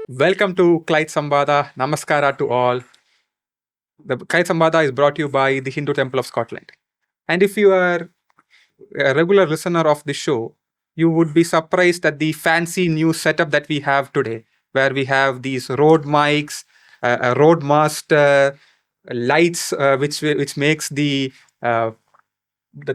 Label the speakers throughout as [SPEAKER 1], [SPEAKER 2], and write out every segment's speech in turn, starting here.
[SPEAKER 1] Welcome to Clyde Samvada. Namaskara to all. The Clyde Samvada is brought to you by the Hindu Temple of Scotland. And if you are a regular listener of the show, you would be surprised at the fancy new setup that we have today, where we have these road mics, a road master, lights, which makes the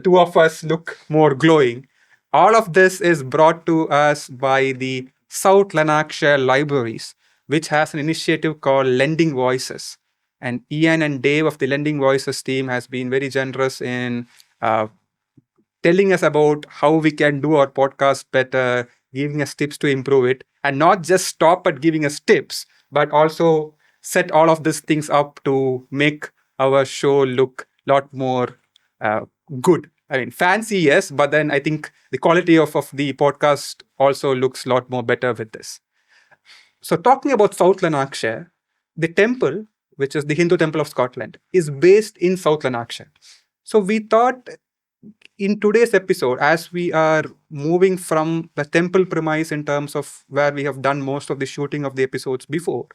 [SPEAKER 1] two of us look more glowing. All of this is brought to us by the South Lanarkshire Libraries, which has an initiative called Lending Voices. And Ian and Dave of the Lending Voices team has been very generous in uh, telling us about how we can do our podcast better, giving us tips to improve it, and not just stop at giving us tips, but also set all of these things up to make our show look a lot more uh, good. I mean, fancy, yes, but then I think the quality of the podcast also looks a lot more better with this. So, talking about South Lanarkshire, the temple, which is the Hindu Temple of Scotland, is based in South Lanarkshire. So, we thought in today's episode, as we are moving from the temple premise in terms of where we have done most of the shooting of the episodes before,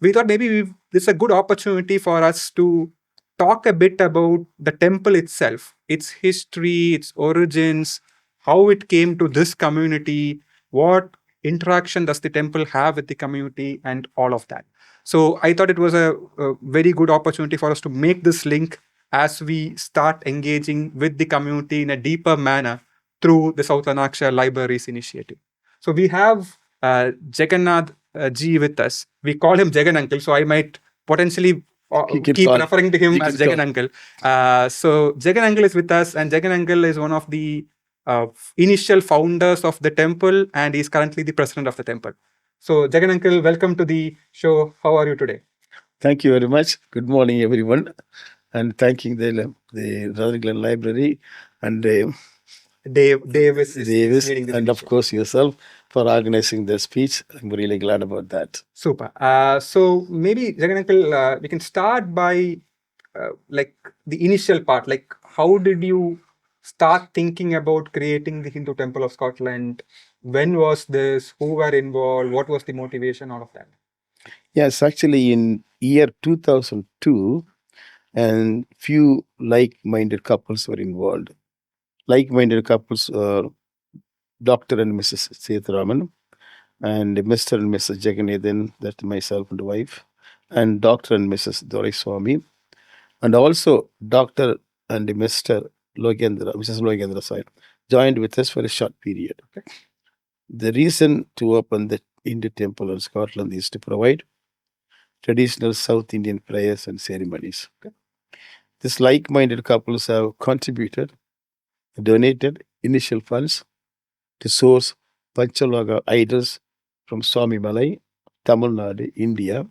[SPEAKER 1] we thought maybe this is a good opportunity for us to talk a bit about the temple itself, its history, its origins, how it came to this community, what interaction does the temple have with the community, and all of that. So I thought it was a very good opportunity for us to make this link as we start engaging with the community in a deeper manner through the South Lanarkshire Libraries initiative. So we have Jagannath G with us. We call him Jagan Uncle, so I might potentially keep referring to him as Jagan Uncle. So Jagan Uncle is with us, and Jagan Uncle is one of the initial founders of the temple, and he's currently the president of the temple. So Jagan Uncle, welcome to the show. How are you today?
[SPEAKER 2] Thank you very much. Good morning, everyone, and thanking the Rutherglen Library and
[SPEAKER 1] Davis,
[SPEAKER 2] Davis, and of course yourself for organizing the speech. I'm really glad about that.
[SPEAKER 1] Super. So maybe Jagan Uncle, we can start by like the initial part. Like, how did you start thinking about creating the Hindu Temple of Scotland? When was this? Who were involved? What was the motivation? All of that.
[SPEAKER 2] Yes, actually, in year 2002, and few like-minded couples were involved. Like-minded couples are Dr. and Mrs. Setharaman, and Mr. and Mrs. Jagannathan, that's myself and the wife, and Dr. and Mrs. Doraiswamy, and also Dr. and Mr. Logendra, Mrs. Logendra, sorry, joined with us for a short period.
[SPEAKER 1] Okay.
[SPEAKER 2] The reason to open the Hindu temple in Scotland is to provide traditional South Indian prayers and ceremonies.
[SPEAKER 1] Okay.
[SPEAKER 2] These like-minded couples have contributed, donated initial funds to source Panchaloga idols from Swami Malai, Tamil Nadu, India,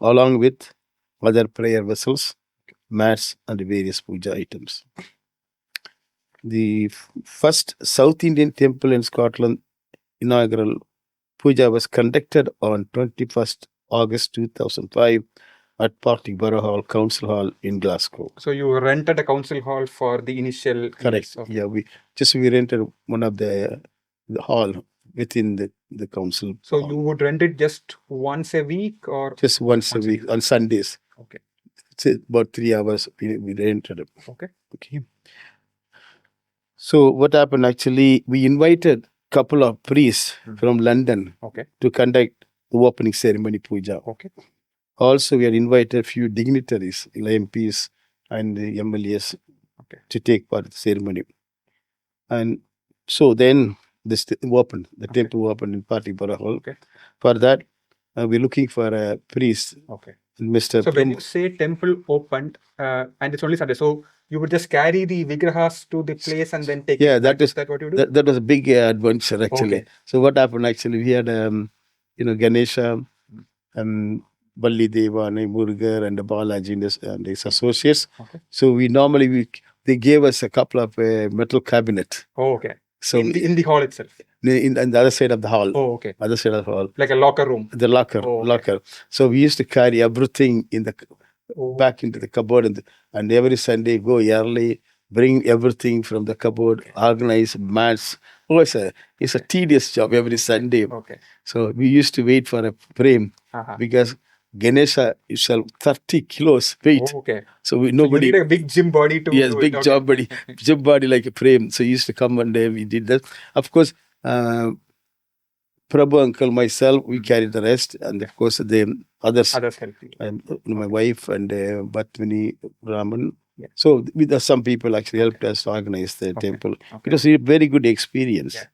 [SPEAKER 2] along with other prayer vessels, mats, and various puja items. The first South Indian temple in Scotland inaugural puja was conducted on 21st August 2005 at Partick Hall, Council Hall in Glasgow.
[SPEAKER 1] So you rented a council hall for the initial.
[SPEAKER 2] Correct. Yeah, we rented one of the hall within the council.
[SPEAKER 1] So
[SPEAKER 2] hall.
[SPEAKER 1] You would rent it just once a week, or
[SPEAKER 2] just once a week on Sundays.
[SPEAKER 1] Okay.
[SPEAKER 2] It's about 3 hours we rented it.
[SPEAKER 1] Okay.
[SPEAKER 2] So what happened actually, we invited a couple of priests from London to conduct the opening ceremony puja.
[SPEAKER 1] Okay.
[SPEAKER 2] Also, we had invited a few dignitaries, MPs and the MLAs to take part in the ceremony. And so then this opened, the temple opened in Partick Hall.
[SPEAKER 1] Okay.
[SPEAKER 2] For that, we're looking for a priest.
[SPEAKER 1] Okay.
[SPEAKER 2] Mr.
[SPEAKER 1] So when you say temple opened, and it's only Sunday, so you would just carry the vigrahas to the place and then take it back? Is that what you do?
[SPEAKER 2] That was a big adventure actually.
[SPEAKER 1] Okay.
[SPEAKER 2] So what happened actually, we had Ganesha and Balli Deva, Murugar and Balaji and his associates.
[SPEAKER 1] Okay.
[SPEAKER 2] So we normally they gave us a couple of metal cabinet.
[SPEAKER 1] Oh, okay.
[SPEAKER 2] So
[SPEAKER 1] in the hall itself.
[SPEAKER 2] In the other side of the hall.
[SPEAKER 1] Oh, okay.
[SPEAKER 2] Other side of the hall.
[SPEAKER 1] Like a locker room.
[SPEAKER 2] The locker.
[SPEAKER 1] Oh, okay.
[SPEAKER 2] Locker. So we used to carry everything in the back into the cupboard, and every Sunday go early, bring everything from the cupboard, organize mats, Oh, it's a tedious job every Sunday.
[SPEAKER 1] Okay.
[SPEAKER 2] So we used to wait for a frame because Ganesha is 30 kilos weight.
[SPEAKER 1] Oh, okay.
[SPEAKER 2] So
[SPEAKER 1] So you
[SPEAKER 2] nobody.
[SPEAKER 1] need a big gym body to
[SPEAKER 2] Yes,
[SPEAKER 1] do
[SPEAKER 2] big
[SPEAKER 1] it.
[SPEAKER 2] job body, gym body like a frame. So he used to come one day, we did that. Of course, Prabhu uncle, myself, we carried the rest, and of course the others.
[SPEAKER 1] Others help you.
[SPEAKER 2] And my wife and Batmini Raman.
[SPEAKER 1] Yeah.
[SPEAKER 2] So with some people actually helped us to organize the temple. It was a very good experience.
[SPEAKER 1] Yeah.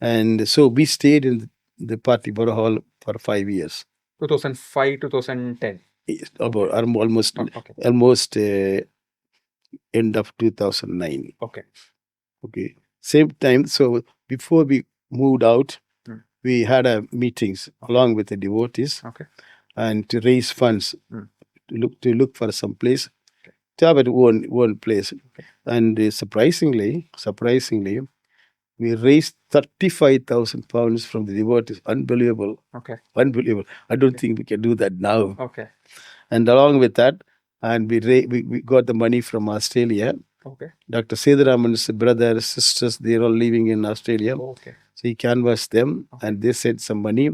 [SPEAKER 2] And so we stayed in the Party Bora Hall for 5 years.
[SPEAKER 1] 2005, 2010.
[SPEAKER 2] About almost end of 2009. Okay. Same time. So before we moved out, we had meetings along with the devotees and to raise funds to look for some place to have one place. And surprisingly, we raised 35,000 pounds from the devotees. Unbelievable. Unbelievable. I don't think we can do that now. And along with that, and we got the money from Australia. Dr. Sedaraman's brothers, sisters, they're all living in Australia. So he canvassed them and they sent some money.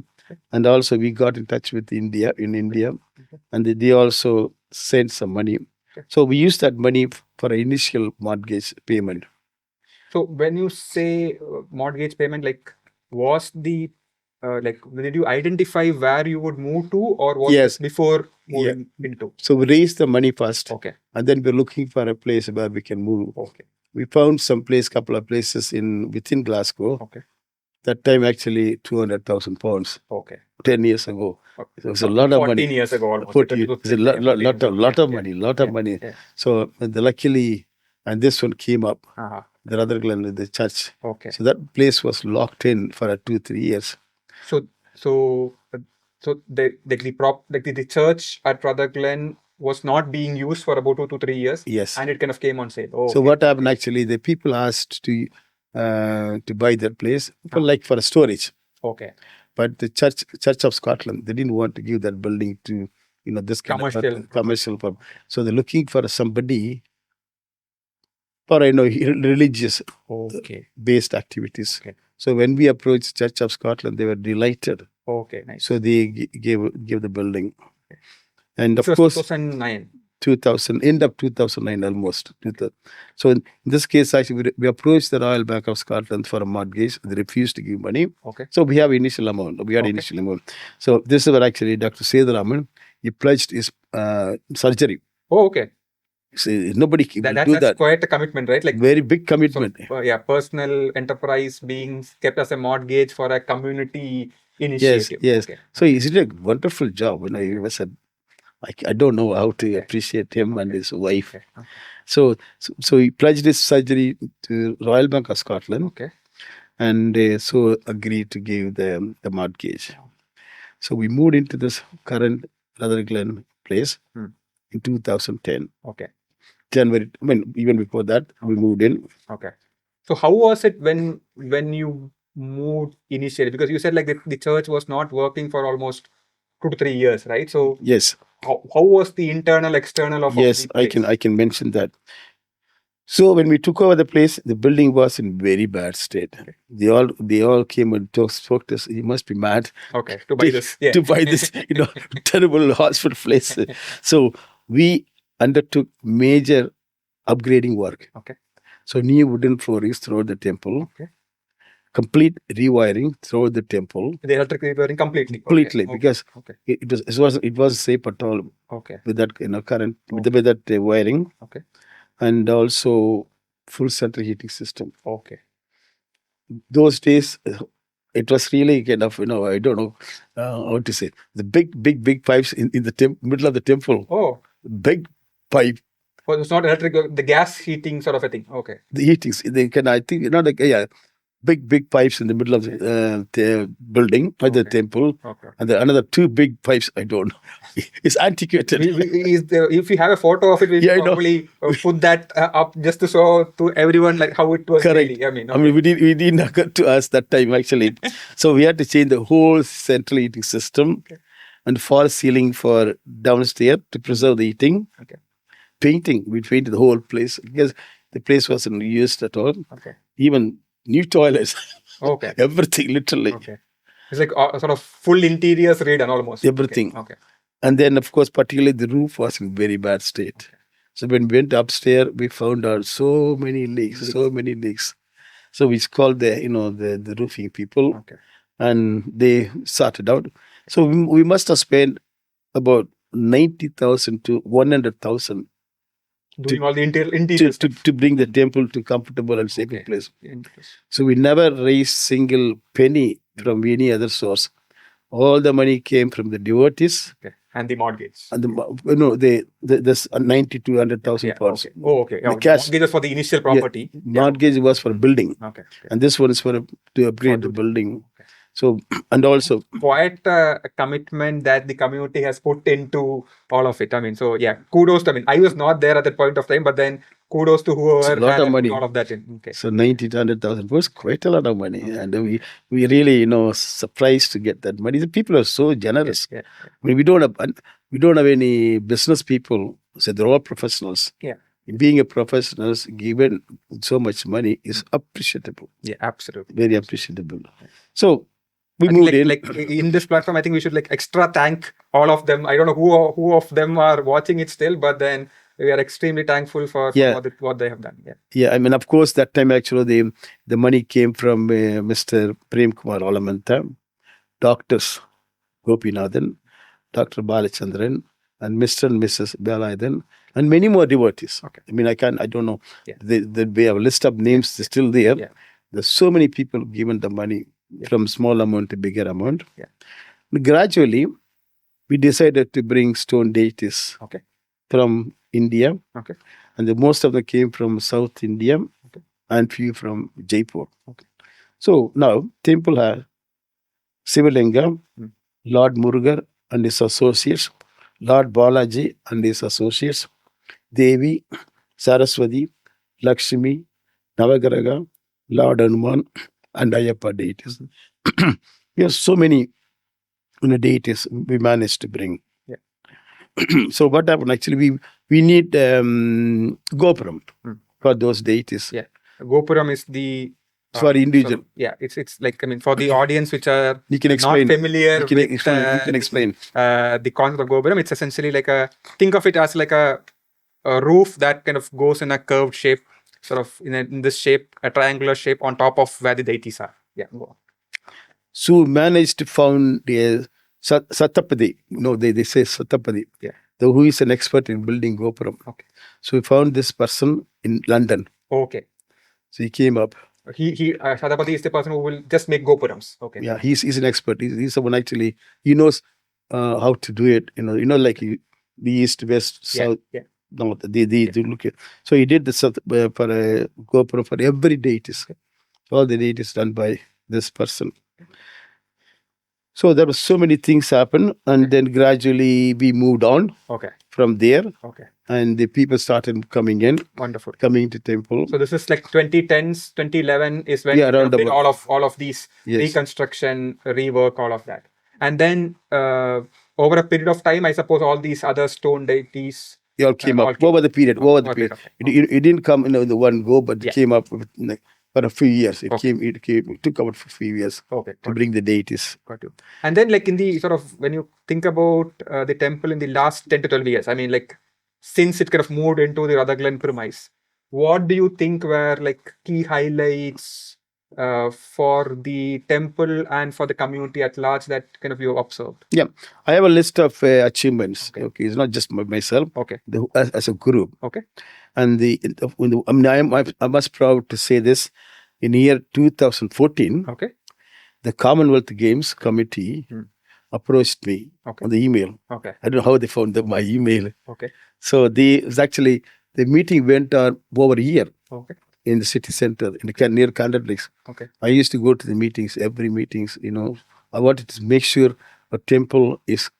[SPEAKER 2] And also we got in touch with India, and they also sent some money. So we used that money for an initial mortgage payment.
[SPEAKER 1] So when you say mortgage payment, like was the did you identify where you would move to, or was it before moving into?
[SPEAKER 2] So we raised the money first, and then we're looking for a place where we can move. We found some place, couple of places within Glasgow. That time actually 200,000 pounds. 10 years ago. It was a lot of money.
[SPEAKER 1] 14 years ago almost.
[SPEAKER 2] 40 years. It's a lot of money. So luckily, and this one came up. The Rutherglen, the church. So that place was locked in for 2-3 years.
[SPEAKER 1] So the church at Rutherglen was not being used for about 2 to 3 years.
[SPEAKER 2] Yes.
[SPEAKER 1] And it kind of came on sale.
[SPEAKER 2] So what happened actually, the people asked to buy that place for storage. But the Church of Scotland, they didn't want to give that building to this kind of commercial purpose. So they're looking for somebody for religious based activities. So when we approached Church of Scotland, they were delighted.
[SPEAKER 1] Nice.
[SPEAKER 2] So they gave the building. And
[SPEAKER 1] of course 2009.
[SPEAKER 2] 2000, end of 2009 almost. So in this case, actually, we approached the Royal Bank of Scotland for a mortgage. They refused to give money. So we have initial amount. Initial amount. So this is where actually Dr. Sedaraman, he pledged his surgery. So nobody will do that.
[SPEAKER 1] That's quite a commitment, right? Like
[SPEAKER 2] very big commitment.
[SPEAKER 1] So, personal enterprise being kept as a mortgage for a community initiative.
[SPEAKER 2] Yes. So he did a wonderful job. He was I don't know how to appreciate him and his wife. So he pledged his surgery to Royal Bank of Scotland. And so agreed to give the mortgage. So we moved into this current Rutherglen place in 2010. January, even before that, we moved in.
[SPEAKER 1] So how was it when you moved initially? Because you said like the church was not working for almost 2 to 3 years, right? So
[SPEAKER 2] yes.
[SPEAKER 1] How was the internal, external of
[SPEAKER 2] yes,
[SPEAKER 1] the place?
[SPEAKER 2] I can mention that. So when we took over the place, the building was in very bad state. They all came and spoke to us. You must be mad.
[SPEAKER 1] To buy this.
[SPEAKER 2] To buy this, terrible hospital place. So we undertook major upgrading work. So new wooden floorings throughout the temple. Complete rewiring throughout the temple.
[SPEAKER 1] The electric rewiring completely.
[SPEAKER 2] Because it wasn't safe at all. With that current, with that wiring. And also full central heating system. Those days, it was really kind of I don't know how to say, the big pipes in the middle of the temple. Big pipe.
[SPEAKER 1] Well, it's not electric, the gas heating sort of a thing.
[SPEAKER 2] The heatings, they can, I think, big pipes in the middle of the building by the temple, and then another 2 big pipes. I don't know. It's antiquated.
[SPEAKER 1] If you have a photo of it, we probably put that up just to show to everyone like how it was.
[SPEAKER 2] Correct.
[SPEAKER 1] Really.
[SPEAKER 2] We didn't occur to us that time actually. So we had to change the whole central heating system and false ceiling for downstairs to preserve the heating. Painting, we painted the whole place because the place wasn't used at all. Even new toilets.
[SPEAKER 1] Okay.
[SPEAKER 2] Everything, literally.
[SPEAKER 1] Okay. It's like sort of full interiors redone almost.
[SPEAKER 2] Everything.
[SPEAKER 1] Okay.
[SPEAKER 2] And then, of course, particularly the roof was in very bad state.
[SPEAKER 1] Okay.
[SPEAKER 2] So when we went upstairs, we found out so many leaks. So we called the roofing people,
[SPEAKER 1] Okay.
[SPEAKER 2] and they sorted out. So we must have spent about 90,000 to 100,000
[SPEAKER 1] Doing all the interiors
[SPEAKER 2] to bring the temple to comfortable and safe place.
[SPEAKER 1] Interesting.
[SPEAKER 2] So we never raised single penny from any other source. All the money came from the devotees.
[SPEAKER 1] Okay. And the mortgage.
[SPEAKER 2] And this 90 to 100,000 pounds.
[SPEAKER 1] Okay. Oh, okay.
[SPEAKER 2] The cash.
[SPEAKER 1] Mortgage is for the initial property.
[SPEAKER 2] Mortgage was for building.
[SPEAKER 1] Okay.
[SPEAKER 2] And this one is to upgrade the building.
[SPEAKER 1] Okay.
[SPEAKER 2] So, and also
[SPEAKER 1] quite a commitment that the community has put into all of it. I mean, so yeah, kudos to, I was not there at that point of time, but then kudos to whoever
[SPEAKER 2] it's a lot of money.
[SPEAKER 1] All of that in. Okay.
[SPEAKER 2] So 90 to 100,000 was quite a lot of money. Okay. And we really, surprised to get that money. The people are so generous.
[SPEAKER 1] Yeah.
[SPEAKER 2] I mean, we don't have any business people. So they're all professionals.
[SPEAKER 1] Yeah.
[SPEAKER 2] Being a professional, given so much money is appreciable.
[SPEAKER 1] Yeah, absolutely.
[SPEAKER 2] Very appreciable. So we moved in.
[SPEAKER 1] Like in this platform, I think we should extra thank all of them. I don't know who of them are watching it still, but then we are extremely thankful for what they have done. Yeah.
[SPEAKER 2] Yeah, I mean, of course, that time actually the money came from Mr. Prem Kumar Olamanta, doctors Gopinathan, Dr. Balachandran, and Mr. and Mrs. Balayadan, and many more devotees.
[SPEAKER 1] Okay.
[SPEAKER 2] I mean, I don't know. Yeah. We have a list of names still there. Yeah. There's so many people given the money from small amount to bigger amount. Yeah. Gradually, we decided to bring stone deities from India. Okay. And most of them came from South India and few from Jaipur. Okay. So now, temple has Sivalinga, Lord Murugar and his associates, Lord Balaji and his associates, Devi, Saraswati, Lakshmi, Navagraha, Lord Hanuman, and Ayappa deities. We have so many deities we managed to bring. Yeah. So what happened? Actually, we need Gopuram for those deities. Yeah,
[SPEAKER 1] Gopuram is the
[SPEAKER 2] for individual.
[SPEAKER 1] It's like, for the audience which are
[SPEAKER 2] not
[SPEAKER 1] familiar
[SPEAKER 2] you can explain
[SPEAKER 1] the concept of Gopuram. It's essentially think of it as like a roof that kind of goes in a curved shape, sort of in this shape, a triangular shape on top of where the deities are. Yeah, go on.
[SPEAKER 2] So managed to found Satapadi. No, they say Satapadi. Yeah. Who is an expert in building Gopuram. Okay. So we found this person in London.
[SPEAKER 1] Okay.
[SPEAKER 2] So he came up.
[SPEAKER 1] Satapadi is the person who will just make Gopurams. Okay.
[SPEAKER 2] Yeah, he's an expert. He's someone actually, he knows how to do it. Like the east, west, south. Yeah. No, they look at. So he did this for a Gopuram for every deities. All the deities done by this person. So there were so many things happen, and then gradually we moved on. Okay. From there. Okay. And the people started coming in.
[SPEAKER 1] Wonderful.
[SPEAKER 2] Coming to temple.
[SPEAKER 1] So this is like 2010s, 2011 is when did all of these reconstruction, rework, all of that. And then over a period of time, I suppose all these other stone deities.
[SPEAKER 2] They all came up over the period. It didn't come in the one go, but it came up with, for a few years. It took about a few years to bring the deities.
[SPEAKER 1] Got you. And then in the sort of, when you think about the temple in the last 10 to 12 years, since it kind of moved into the Radhaglen premise, what do you think were key highlights for the temple and for the community at large that kind of you observed?
[SPEAKER 2] Yeah, I have a list of achievements. Okay, it's not just myself. Okay, as a group. Okay, and I was proud to say this. In year 2014, okay, the Commonwealth Games Committee approached me on the email. Okay, I don't know how they found my email. Okay, so the meeting went on over a year. Okay. In the city center, near Candlelix. Okay. I used to go to the meetings, every meetings, I wanted to make sure a temple is,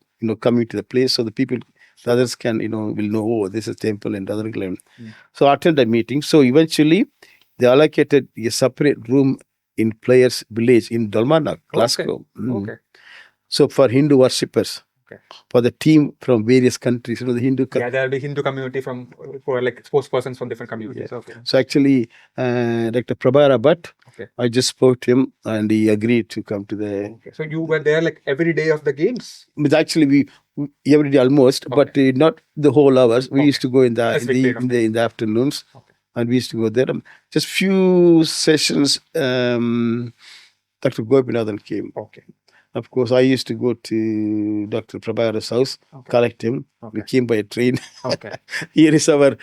[SPEAKER 2] coming to the place so the people, the others can, will know, oh, this is temple in Radhaglen. So I attended the meeting. So eventually, they allocated a separate room in Players Village in Dalmana, Glasgow. Okay. Okay. So for Hindu worshippers,
[SPEAKER 1] Okay.
[SPEAKER 2] for the team from various countries. The Hindu.
[SPEAKER 1] Yeah, there will be Hindu community from for like spokespersons from different communities.
[SPEAKER 2] Yeah.
[SPEAKER 1] Okay.
[SPEAKER 2] So actually, Dr. Prabhara Bhatt,
[SPEAKER 1] Okay.
[SPEAKER 2] I just spoke to him and he agreed to come to the.
[SPEAKER 1] Okay. So you were there like every day of the games?
[SPEAKER 2] But actually, we every day almost, but not the whole hours. We used to go in the in the afternoons, and we used to go there. Just few sessions. Dr. Gopinathan came.
[SPEAKER 1] Okay.
[SPEAKER 2] Of course, I used to go to Dr. Prabhara's house, collect him. We came by a train.
[SPEAKER 1] Okay.
[SPEAKER 2] Here is our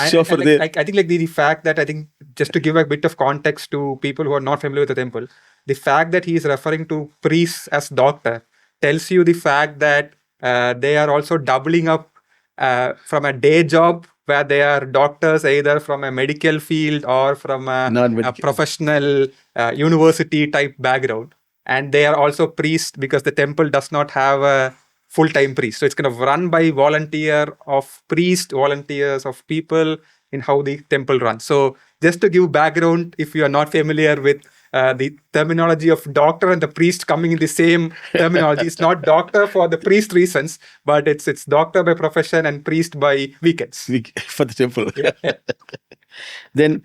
[SPEAKER 2] chauffeur
[SPEAKER 1] and
[SPEAKER 2] there.
[SPEAKER 1] I think like the fact that I think just to give a bit of context to people who are not familiar with the temple, the fact that he is referring to priests as doctor tells you the fact that they are also doubling up from a day job where they are doctors either from a medical field or from a professional university type background, and they are also priests because the temple does not have a full-time priest, so it's kind of run by volunteers of people in how the temple runs. So just to give background, if you are not familiar with the terminology of doctor and the priest coming in the same terminology, it's not doctor for the priest reasons, but it's doctor by profession and priest by weekends
[SPEAKER 2] for the temple.
[SPEAKER 1] Yeah.
[SPEAKER 2] Then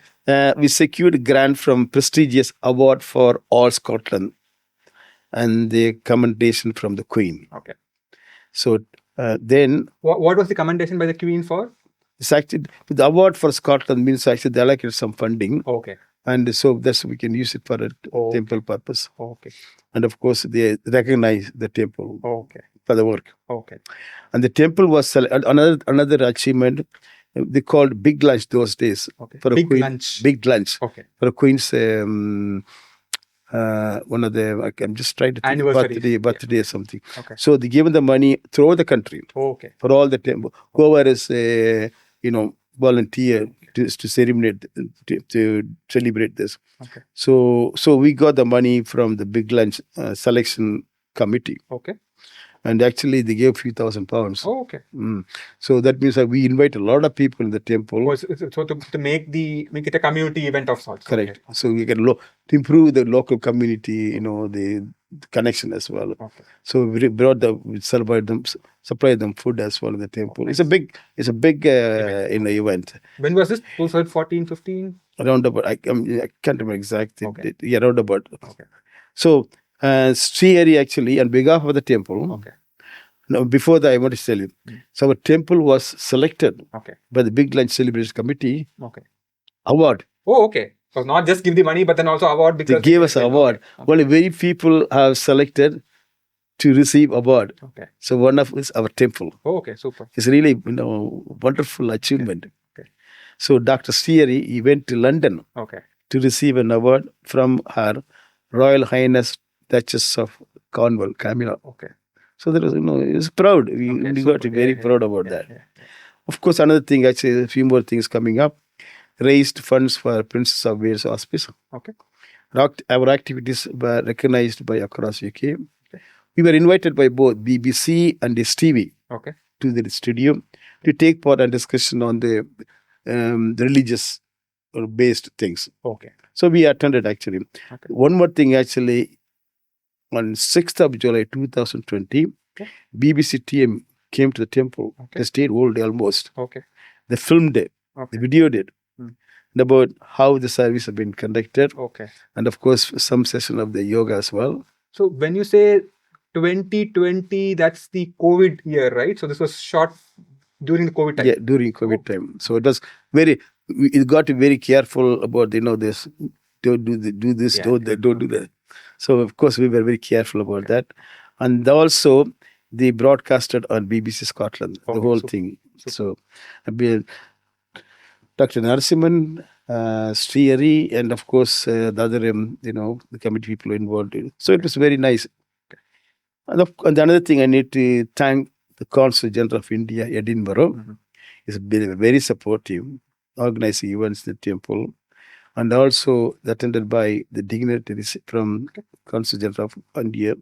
[SPEAKER 2] we secured a grant from prestigious award for all Scotland and the commendation from the Queen.
[SPEAKER 1] Okay.
[SPEAKER 2] So then...
[SPEAKER 1] What was the commendation by the Queen for?
[SPEAKER 2] It's actually, the award for Scotland means actually they allocated some funding.
[SPEAKER 1] Okay.
[SPEAKER 2] And so that's we can use it for a temple purpose.
[SPEAKER 1] Okay.
[SPEAKER 2] And of course, they recognize the temple for the work.
[SPEAKER 1] Okay.
[SPEAKER 2] And the temple was another achievement. They called big lunch those days.
[SPEAKER 1] Okay.
[SPEAKER 2] For
[SPEAKER 1] big lunch.
[SPEAKER 2] Big lunch.
[SPEAKER 1] Okay.
[SPEAKER 2] For a queen's one of the I'm just trying to think birthday or something.
[SPEAKER 1] Okay.
[SPEAKER 2] So they gave the money throughout the country.
[SPEAKER 1] Okay.
[SPEAKER 2] For all the temple, whoever is volunteer to celebrate this.
[SPEAKER 1] Okay.
[SPEAKER 2] So we got the money from the big lunch selection committee.
[SPEAKER 1] Okay.
[SPEAKER 2] And actually, they gave a few £1,000.
[SPEAKER 1] Oh, okay.
[SPEAKER 2] So that means that we invite a lot of people in the temple.
[SPEAKER 1] So to make it a community event of sorts.
[SPEAKER 2] Correct.
[SPEAKER 1] Okay.
[SPEAKER 2] So we can to improve the local community, the connection as well.
[SPEAKER 1] Okay.
[SPEAKER 2] So we brought supplied them food as well in the temple. Nice. It's a big event.
[SPEAKER 1] When was this? 2014, 15?
[SPEAKER 2] Around about, I can't remember exactly.
[SPEAKER 1] Okay.
[SPEAKER 2] Yeah, around about.
[SPEAKER 1] Okay.
[SPEAKER 2] So Sri actually, on behalf of the temple.
[SPEAKER 1] Okay.
[SPEAKER 2] Now, before that, I want to tell you. So our temple was selected by the Big Lunch Celebration Committee.
[SPEAKER 1] Okay.
[SPEAKER 2] Award.
[SPEAKER 1] Oh, okay. So not just give the money, but then also award because
[SPEAKER 2] they gave us an award. Okay. Only very people have selected to receive award.
[SPEAKER 1] Okay.
[SPEAKER 2] So one of is our temple.
[SPEAKER 1] Oh, okay, super.
[SPEAKER 2] It's really wonderful achievement.
[SPEAKER 1] Okay.
[SPEAKER 2] So Dr. Sreevas, he went to London.
[SPEAKER 1] Okay.
[SPEAKER 2] To receive an award from her Royal Highness Duchess of Cornwall, Camilla.
[SPEAKER 1] Okay.
[SPEAKER 2] So there was, he was proud. We got very proud about that. Yeah. Of course, another thing, actually, a few more things coming up. Raised funds for Princess of Wales Hospice.
[SPEAKER 1] Okay.
[SPEAKER 2] Our activities were recognized by across UK. Okay. We were invited by both BBC and STV to the studio to take part in discussion on the religious or based things.
[SPEAKER 1] Okay.
[SPEAKER 2] So we attended actually. Okay. One more thing actually, on 6th of July 2020, BBC team came to the temple. They stayed all day almost.
[SPEAKER 1] Okay.
[SPEAKER 2] They filmed it. They videoed it. About how the service have been conducted. Okay. And of course, some session of the yoga as well. So
[SPEAKER 1] when you say 2020, that's the COVID year, right? So this was shot during the COVID time.
[SPEAKER 2] Yeah, during COVID time. So it was it got to be very careful about, this, don't do this, don't do that. So of course, we were very careful about that. And also, they broadcasted on BBC Scotland, the whole thing. So, Dr. Narasimhan, Sri, and of course, the other, the committee people involved. So it was very nice. And another thing, I need to thank the Consul General of India, Edinburgh. He's been very supportive, organizing events in the temple, and also attended by the dignitaries from Consul General of India.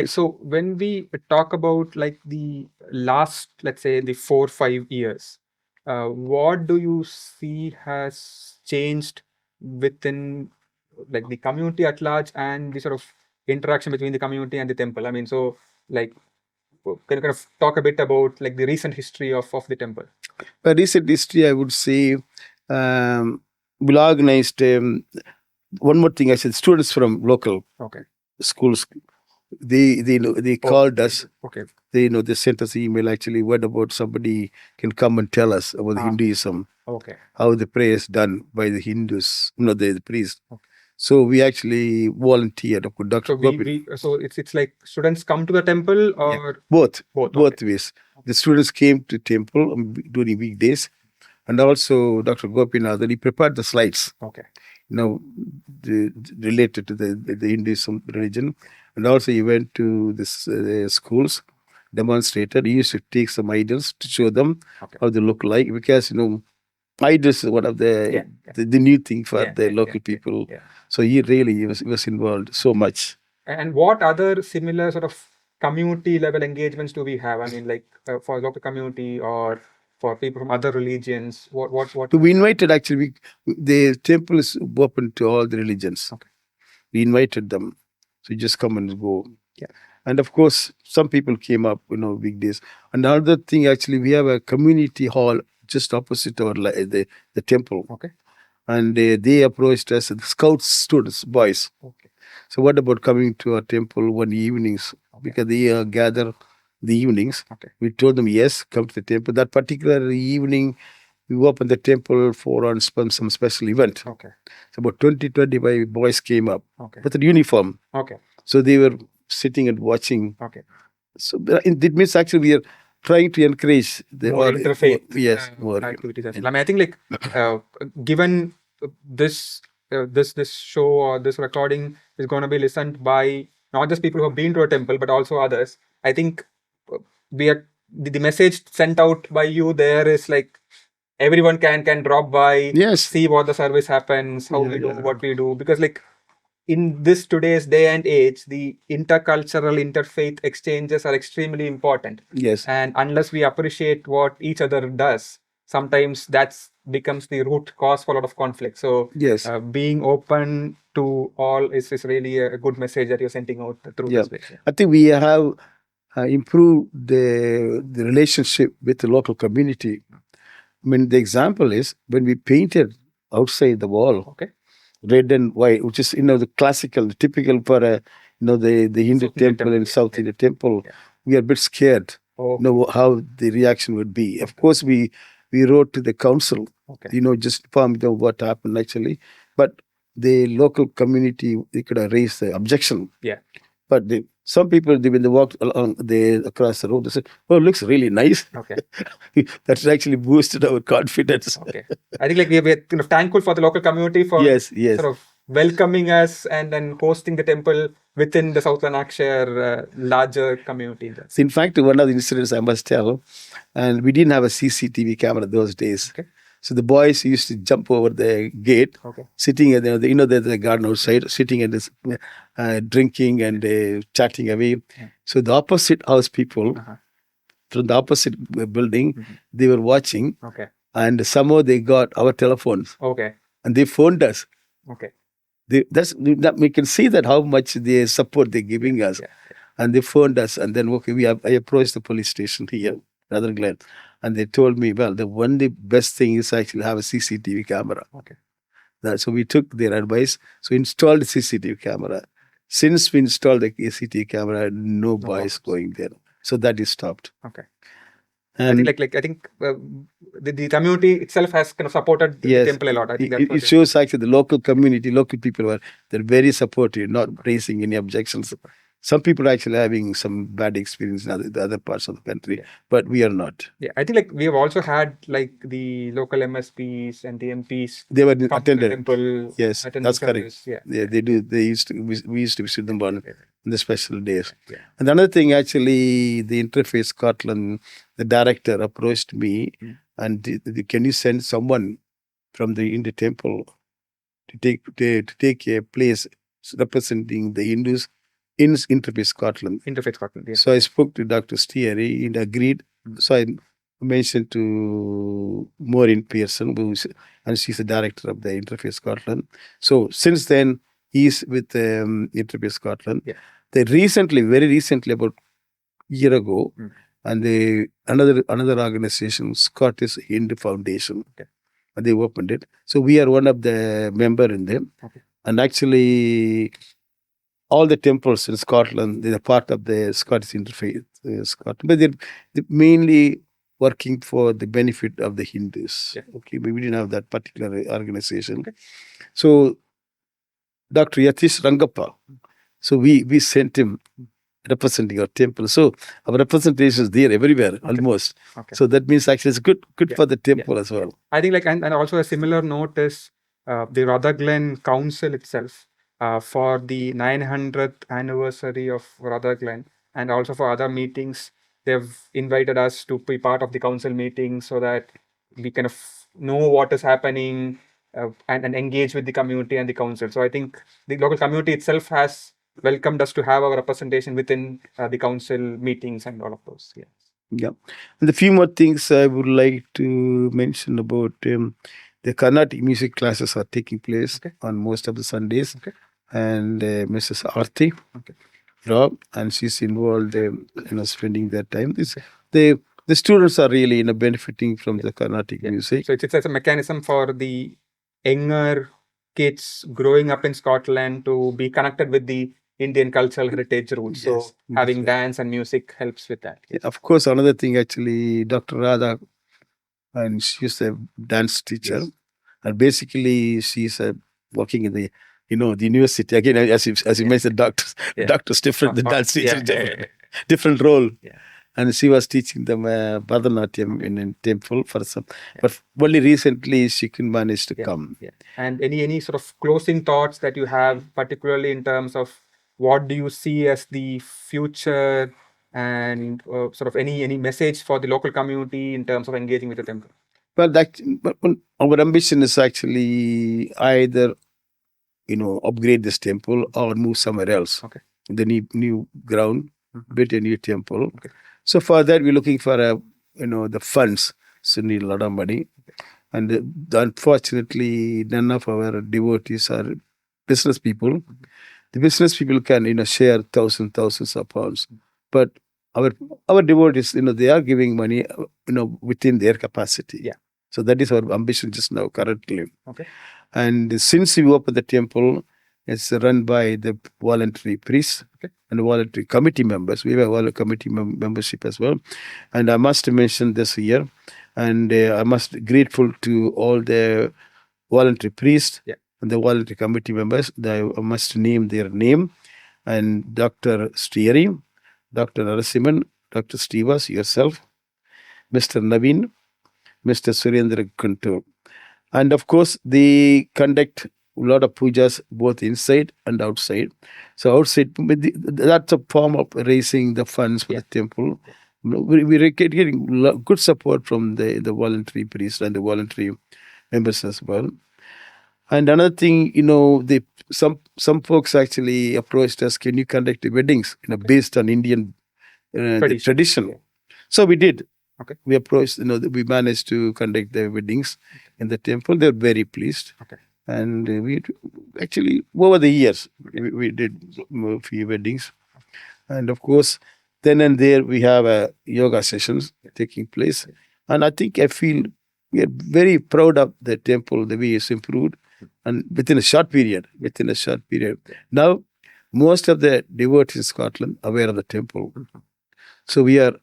[SPEAKER 1] So when we talk about the last, let's say, the 4 or 5 years, what do you see has changed within the community at large and the sort of interaction between the community and the temple? I mean, so can you kind of talk a bit about like the recent history of the temple?
[SPEAKER 2] By recent history, I would say we organized. One more thing, I said students from local
[SPEAKER 1] Okay.
[SPEAKER 2] schools. They called us.
[SPEAKER 1] Okay.
[SPEAKER 2] They sent us email. Actually, what about somebody can come and tell us about the Hinduism?
[SPEAKER 1] Okay.
[SPEAKER 2] How the prayer is done by the Hindus, the priest.
[SPEAKER 1] Okay.
[SPEAKER 2] So we actually volunteered. Dr.
[SPEAKER 1] So it's like students come to the temple or
[SPEAKER 2] both
[SPEAKER 1] okay.
[SPEAKER 2] ways. The students came to temple during weekdays, and also Dr. Gopinath, he prepared the slides.
[SPEAKER 1] Okay.
[SPEAKER 2] Related to the Hinduism religion, and also he went to this schools, demonstrated. He used to take some idols to show them how they look like, because idols is one of the new thing for the local people. So he really was involved so much.
[SPEAKER 1] And what other similar sort of community level engagements do we have? I mean, like for local community or for people from other religions? What?
[SPEAKER 2] We invited, actually, the temple is open to all the religions.
[SPEAKER 1] Okay.
[SPEAKER 2] We invited them. So you just come and go.
[SPEAKER 1] Yeah.
[SPEAKER 2] And of course, some people came up, weekdays. Another thing, actually, we have a community hall just opposite our the temple.
[SPEAKER 1] Okay.
[SPEAKER 2] And they approached us, the Scouts students, boys.
[SPEAKER 1] Okay.
[SPEAKER 2] So what about coming to our temple one evenings? Okay. Because they gather the evenings.
[SPEAKER 1] Okay.
[SPEAKER 2] We told them, yes, come to the temple. That particular evening, we opened the temple for some special event.
[SPEAKER 1] Okay.
[SPEAKER 2] So about 25 boys came up with a uniform.
[SPEAKER 1] Okay.
[SPEAKER 2] So they were sitting and watching.
[SPEAKER 1] Okay.
[SPEAKER 2] So it means actually we are trying to encourage the
[SPEAKER 1] more interfaith
[SPEAKER 2] more
[SPEAKER 1] activities. I mean, I think like given this show or this recording is going to be listened by not just people who have been to a temple but also others. I think we are the message sent out by you there is like everyone can drop by, see what the service happens, how we do what we do, because like in this today's day and age, the intercultural interfaith exchanges are extremely important.
[SPEAKER 2] Yes.
[SPEAKER 1] And unless we appreciate what each other does, sometimes that's becomes the root cause for a lot of conflict. So
[SPEAKER 2] yes,
[SPEAKER 1] being open to all is really a good message that you're sending out through this way. Yeah.
[SPEAKER 2] I think we have improved the relationship with the local community. I mean, the example is when we painted outside the wall. Okay. Red and white, which is the classical, the typical for the Hindu temple and South Indian temple. Yeah. We are a bit scared. How the reaction would be. Of course, we wrote to the council. Okay. Just inform them what happened actually, but the local community, they could have raised the objection. Yeah. But some people, when they walked along across the road, they said, "Oh, it looks really nice." Okay. That's actually boosted our confidence. Okay.
[SPEAKER 1] I think like we are kind of thankful for the local community for sort of welcoming us and then hosting the temple within the South Lanarkshire larger community.
[SPEAKER 2] So in fact, one of the incidents I must tell, and we didn't have a CCTV camera those days. Okay. So the boys used to jump over the gate, sitting at there's the garden outside, sitting and drinking and chatting away. Yeah. So the opposite house people from the opposite building, they were watching. Okay. And somehow they got our telephones. Okay. And they phoned us. Okay. We can see that how much the support they're giving us. Yeah. And they phoned us, and then I approached the police station here, Rutherglen. And they told me, well, the best thing is actually have a CCTV camera. Okay. So we took their advice. So installed a CCTV camera. Since we installed the CCTV camera, no boys going there. So that is stopped. Okay. And
[SPEAKER 1] I think the community itself has kind of supported the temple a lot. I think
[SPEAKER 2] it shows actually the local community, local people they're very supportive, not raising any objections. Some people are actually having some bad experience in the other parts of the country, but we are not.
[SPEAKER 1] Yeah, I think like we have also had like the local MSPs and the MPs.
[SPEAKER 2] They were attended.
[SPEAKER 1] The temple.
[SPEAKER 2] Yes, that's correct. Yeah, they do. We used to visit them on the special days. Yeah. And another thing, actually, the Interfaith Scotland, the director approached me and can you send someone from in the temple to take a place representing the Hindus in Interfaith Scotland.
[SPEAKER 1] Interfaith Scotland, yes.
[SPEAKER 2] So I spoke to Dr. Steary and agreed. So I mentioned to Maureen Pearson, and she's the director of the Interfaith Scotland. So since then, he's with Interfaith Scotland. Yeah. Very recently, about year ago, and another organization, Scottish Hindu Foundation, and they opened it. So we are one of the member in them, and actually all the temples in Scotland, they're part of the Scottish interfaith, Scotland, but they're mainly working for the benefit of the Hindus. Okay, but we didn't have that particular organization. So Dr. Yatish Rangappa, so we sent him representing our temple. So our representation is there everywhere, almost. So that means actually it's good for the temple as well.
[SPEAKER 1] I think and also a similar note is the Rutherglen Council itself for the 900th anniversary of Rutherglen, and also for other meetings. They've invited us to be part of the council meeting so that we kind of know what is happening and engage with the community and the council. So I think the local community itself has welcomed us to have our representation within the council meetings and all of those. Yeah.
[SPEAKER 2] Yeah. And a few more things I would like to mention about the Carnatic music classes are taking place on most of the Sundays. And Mrs. Arti, Rob, and she's involved, spending their time. The students are really, benefiting from the Carnatic music.
[SPEAKER 1] So it's a mechanism for the younger kids growing up in Scotland to be connected with the Indian cultural heritage roots. So having dance and music helps with that.
[SPEAKER 2] Yeah, of course, another thing actually, Dr. Radha, and she's a dance teacher, and basically she's working in the the university again, as you mentioned, doctors different, the dance teacher different role. And she was teaching them Bharatanatyam in temple for some, but only recently she couldn't manage to come.
[SPEAKER 1] And any sort of closing thoughts that you have, particularly in terms of what do you see as the future, and sort of any message for the local community in terms of engaging with the temple?
[SPEAKER 2] Well, our ambition is actually either upgrade this temple or move somewhere else. The new ground, build a new temple. So for that, we're looking for the funds. So need a lot of money, and unfortunately, none of our devotees are business people. The business people can share thousands of pounds, but our devotees, they are giving money, within their capacity. So that is our ambition just now, currently. And since we opened the temple, it's run by the voluntary priests and voluntary committee members. We have a voluntary committee membership as well. And I must mention this here, and I must be grateful to all the voluntary priests and the voluntary committee members. I must name their name. And Dr. Strieri, Dr. Narasimhan, Dr. Sreevas, yourself, Mr. Naveen, Mr. Surendra Kuntur. And of course, they conduct a lot of pujas both inside and outside. So outside, that's a form of raising the funds for the temple. We're getting good support from the voluntary priests and the voluntary members as well. And another thing, some folks actually approached us, can you conduct the weddings based on Indian tradition? So we did. We approached, we managed to conduct the weddings in the temple. They're very pleased. And we actually, over the years, we did a few weddings. And of course, then and there we have yoga sessions taking place. And I feel we are very proud of the temple, the way it's improved. And within a short period. Now, most of the devotees in Scotland are aware of the temple. So we are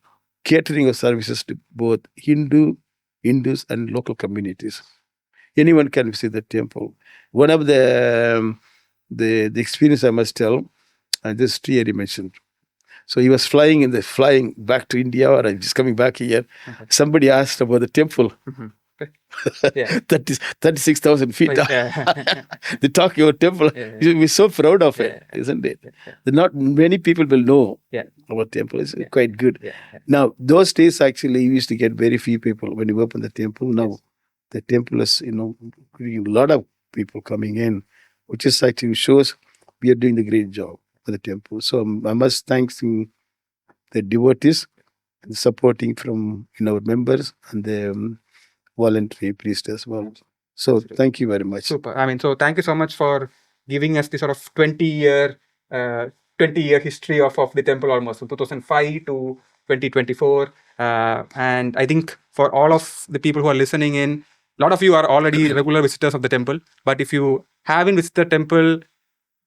[SPEAKER 2] catering our services to both Hindus and local communities. Anyone can visit the temple. One of the experience I must tell, and this Trieri mentioned. So he was flying back to India, or just coming back here. Somebody asked about the temple. That is 36,000 feet. They talk about temple. We're so proud of it, isn't it? Not many people will know about temple. It's quite good. Now, those days actually we used to get very few people when we opened the temple. Now, the temple is, a lot of people coming in, which is actually shows we are doing the great job for the temple. So I must thank the devotees supporting from our members and the voluntary priest as well. So thank you very much.
[SPEAKER 1] Super. So thank you so much for giving us the sort of 20-year 20-year history of the temple, almost from 2005 to 2024. And I think for all of the people who are listening in, a lot of you are already regular visitors of the temple. But if you haven't visited the temple,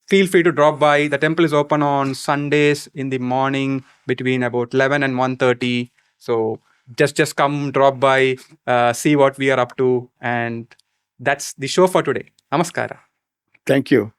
[SPEAKER 1] feel free to drop by. The temple is open on Sundays in the morning between about 11 and 1:30. So just come, drop by, see what we are up to. And that's the show for today. Namaskara.
[SPEAKER 2] Thank you.